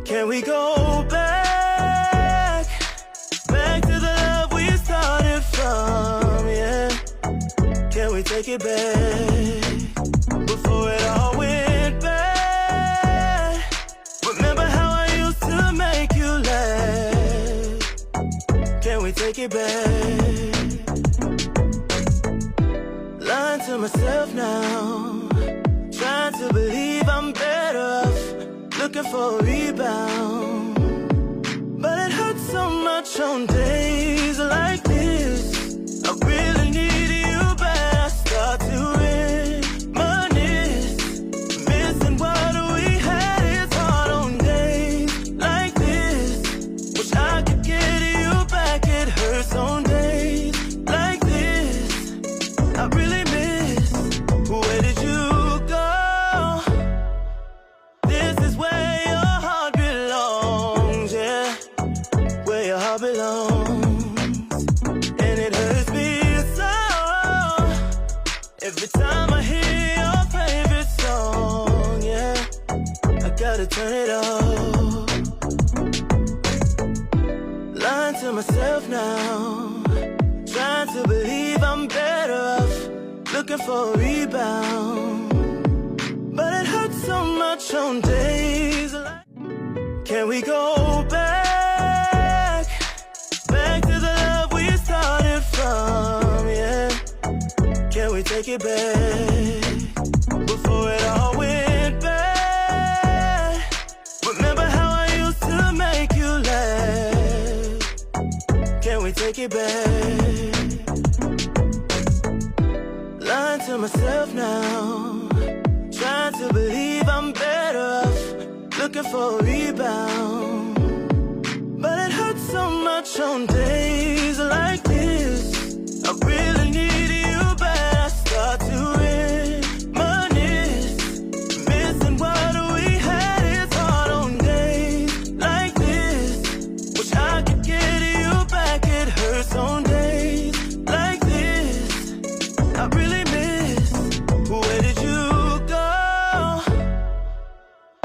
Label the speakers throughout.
Speaker 1: Can we go back to the love we started from, yeah? Can we take it back before it all went bad? Remember how I used to make you laugh? Can we take it back? Lying to myself now, trying to believe I'm better off, looking for a rebound. But it hurts so much on days like this. I really need you back. I start to reminisce, missing what we had. It's hard on days like this. Wish I could get you back. It hurts on days like this. I really miss. Where did you go? This is where your heart belongs, yeah. Where your heart belongs. And it hurts me so every time I hear your favorite song, yeah. I gotta turn it off. Lying to myself now, trying to believe I'm better off, looking for a rebound. But it hurts so much on days like. Can we go back to the love we started from, yeah? Can we take it back before it all went bad? Remember how I used to make you laugh? Can we take it back? Lying to myself now, trying to believe I'm better off, looking for a rebound. But it hurts so much on days like this. I really need you back. I start to reminisce, missing what we had. It's hard on days like this. Wish I could get you back. It hurts on days like this. I really miss. Where did you go?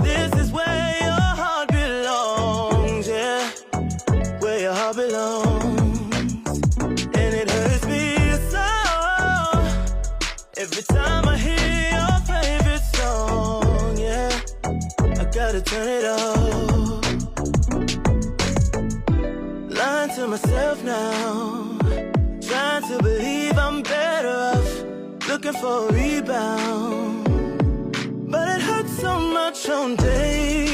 Speaker 1: This is where your heart belongs, yeah. Where your heart belongs. And it hurts me so every time I hear your favorite song, yeah. I gotta turn it off. Lying to myself now, trying to believe I'm better off, looking for a rebound. But it hurts so much on days